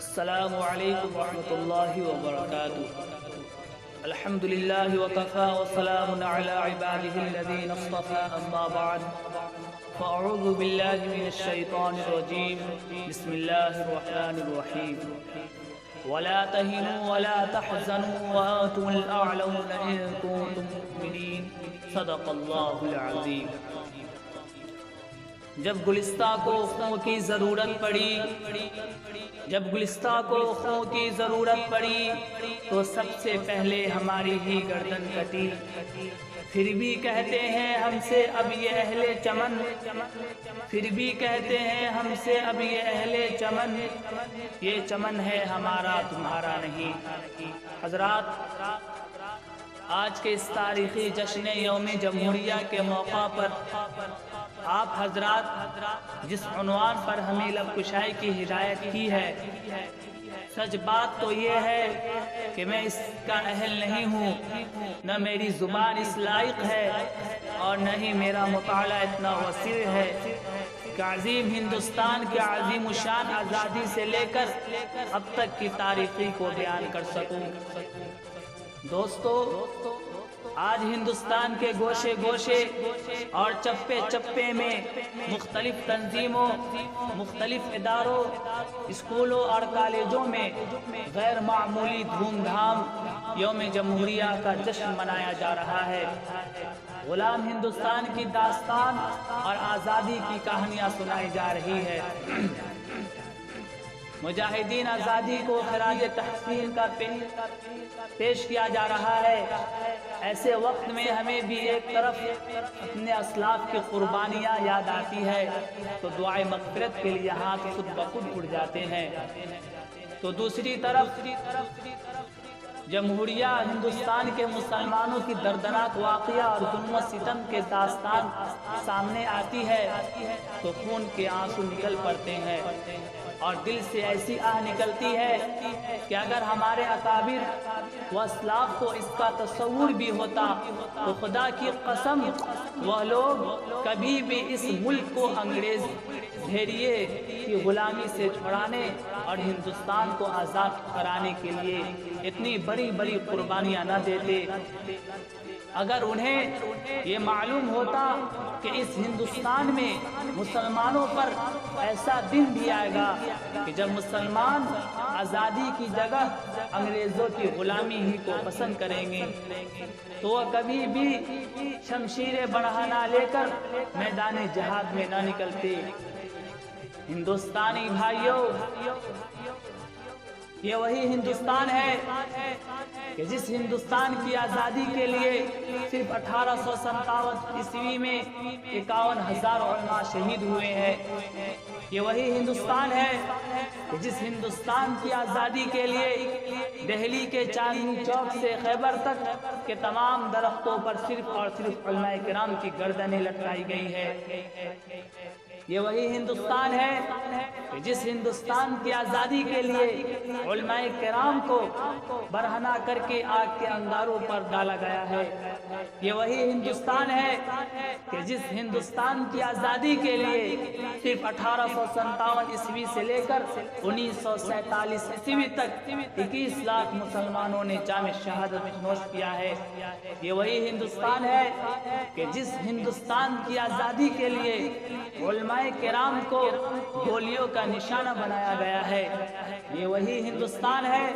السلام علیکم ورحمۃ اللہ وبرکاتہ۔ الحمد للہ وکفی وسلام علی عبادہ الذین اصطفی، اما بعد فاعوذ باللہ من الشیطان الرجیم، بسم اللہ الرحمن الرحیم۔ ولا تهنوا ولا تحزنوا وانتم الاعلون ان کنتم مؤمنین، صدق اللہ العظیم۔ جب گلستہ کو خوں کی ضرورت پڑی تو سب سے پہلے ہماری ہی گردن کٹی۔ پھر بھی کہتے ہیں ہم سے اب یہ اہل چمن، یہ چمن ہے ہمارا تمہارا نہیں۔ حضرات، آج کے اس تاریخی جشن یوم جمہوریہ کے موقع پر آپ حضرات جس عنوان پر ہمیں لب کشائی کی ہدایت کی ہے، سچ بات تو یہ ہے کہ میں اس کا اہل نہیں ہوں، نہ میری زبان اس لائق ہے اور نہ ہی میرا مطالعہ اتنا وسیع ہے کہ عظیم ہندوستان کے عظیم الشان آزادی سے لے کر اب تک کی تاریخی کو بیان کر سکوں۔ دوستو، آج ہندوستان کے گوشے گوشے اور چپے چپے میں مختلف تنظیموں، مختلف اداروں، اسکولوں اور کالجوں میں غیر معمولی دھوم دھام یوم جمہوریہ کا جشن منایا جا رہا ہے۔ غلام ہندوستان کی داستان اور آزادی کی کہانیاں سنائی جا رہی ہے۔ مجاہدین آزادی کو خراج تحسین کا پیش کیا جا رہا ہے۔ ایسے وقت میں ہمیں بھی ایک طرف اپنے اسلاف کی قربانیاں یاد آتی ہے تو دعائے مغفرت کے لیے ہاتھ خود بخود اڑ جاتے ہیں، تو دوسری طرف جمہوریہ ہندوستان کے مسلمانوں کی دردناک واقعہ اور ظلم و ستم کے داستان سامنے آتی ہے تو خون کے آنسو نکل پڑتے ہیں اور دل سے ایسی آہ نکلتی ہے کہ اگر ہمارے اکابر و اسلاف کو اس کا تصور بھی ہوتا تو خدا کی قسم وہ لوگ کبھی بھی اس ملک کو انگریز بھیڑیے کی غلامی سے چھڑانے اور ہندوستان کو آزاد کرانے کے لیے اتنی بڑی بڑی قربانیاں نہ دیتے۔ اگر انہیں یہ معلوم ہوتا کہ اس ہندوستان میں مسلمانوں پر ایسا دن بھی آئے گا کہ جب مسلمان آزادی کی جگہ انگریزوں کی غلامی ہی کو پسند کریں گے تو وہ کبھی بھی شمشیر برہنہ لے کر میدان جہاد میں نہ نکلتے۔ ہندوستانی بھائیوں، یہ وہی ہندوستان ہے کہ جس ہندوستان کی آزادی کے لیے صرف 1857 عیسوی میں 51,000 علماء شہید ہوئے ہیں۔ یہ وہی ہندوستان ہے کہ جس ہندوستان کی آزادی کے لیے دہلی کے چاندنی چوک سے خیبر تک کے تمام درختوں پر صرف اور صرف علماء کرام کی گردنیں لٹکائی گئی ہے۔ یہ وہی ہندوستان ہے کہ جس ہندوستان کی آزادی کے لیے علماء کرام کو برہنہ کر کے آگ کے انگاروں پر ڈالا گیا ہے۔ یہ وہی ہندوستان ہے کہ جس ہندوستان کی آزادی کے لیے صرف 1857 عیسوی سے لے کر 1947 عیسوی تک 21 لاکھ مسلمانوں نے جام شہادت نوش کیا ہے۔ یہ وہی ہندوستان ہے کہ جس ہندوستان کی آزادی کے لیے علماء کرام کو گولیوں کا نشانہ بنایا گیا ہے۔ یہ وہی ہندوستان ہے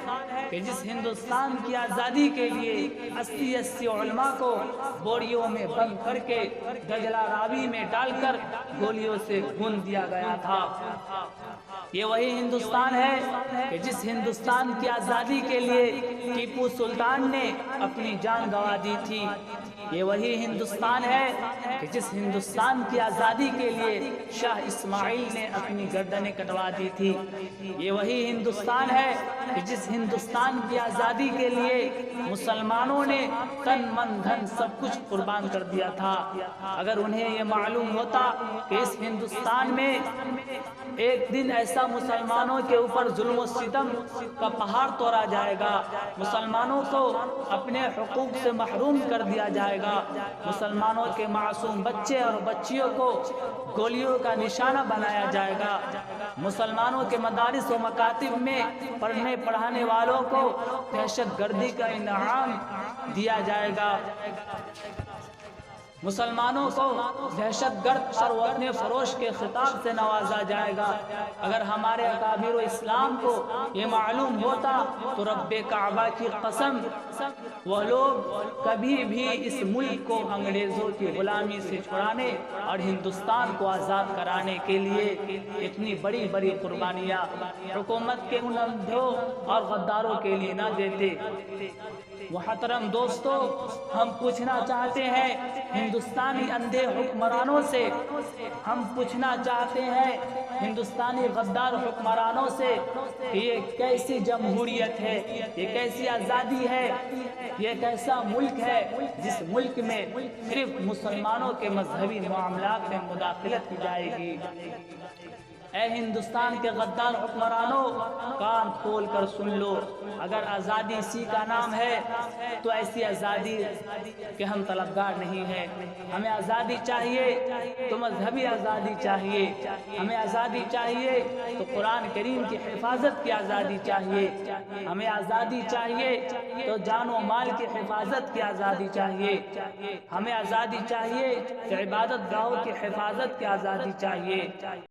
کہ جس ہندوستان کی آزادی کے لیے 80 علماء کو بوریوں میں بند کر کے دجلہ راوی میں ڈال کر گولیوں سے بھون دیا گیا تھا۔ یہ وہی ہندوستان ہے کہ جس ہندوستان کی آزادی کے لیے ٹیپو سلطان نے اپنی جان گنوا دی تھی۔ یہ وہی ہندوستان ہے کہ جس ہندوستان کی آزادی کے لیے شاہ اسماعیل نے اپنی گردنیں کٹوا دی تھی۔ یہ وہی ہندوستان ہے کہ جس ہندوستان کی آزادی کے لیے مسلمانوں نے تن من دھن سب کچھ قربان کر دیا تھا۔ اگر انہیں یہ معلوم ہوتا کہ اس ہندوستان میں ایک دن ایسا مسلمانوں کے اوپر ظلم و ستم کا پہاڑ توڑا جائے گا، مسلمانوں کو اپنے حقوق سے محروم کر دیا جائے گا، گا، مسلمانوں کے معصوم بچے اور بچیوں کو گولیوں کا نشانہ بنایا جائے گا، مسلمانوں کے مدارس و مکاتب میں پڑھنے پڑھانے والوں کو دہشت گردی کا انعام دیا جائے گا، مسلمانوں کو دہشت گرد اور وطن فروش کے خطاب سے نوازا جائے گا۔ اگر ہمارے اکابر اسلام کو یہ معلوم ہوتا تو رب کعبہ کی قسم وہ لوگ کبھی بھی اس ملک کو انگریزوں کی غلامی سے چھڑانے اور ہندوستان کو آزاد کرانے کے لیے اتنی بڑی بڑی قربانیاں حکومت کے ان اندھوں اور غداروں کے لیے نہ دیتے۔ محترم دوستو، ہم پوچھنا چاہتے ہیں ہندوستانی اندھے حکمرانوں سے، ہم پوچھنا چاہتے ہیں ہندوستانی غدار حکمرانوں سے کہ یہ کیسی جمہوریت ہے، یہ کیسی آزادی ہے، یہ کیسا ملک ہے جس ملک میں صرف مسلمانوں کے مذہبی معاملات میں مداخلت کی جائے گی۔ اے ہندوستان کے غدار حکمرانوں، کان کھول کر سن لو، اگر آزادی اسی کا نام ہے تو ایسی آزادی کہ ہم طلبگار نہیں ہیں۔ ہمیں آزادی چاہیے تو مذہبی آزادی چاہیے، ہمیں آزادی چاہیے تو قرآن کریم کی حفاظت کی آزادی چاہیے، ہمیں آزادی چاہیے تو جان و مال کی حفاظت کی آزادی چاہیے، ہمیں آزادی چاہیے تو عبادت گاہوں کی حفاظت کی آزادی چاہیے۔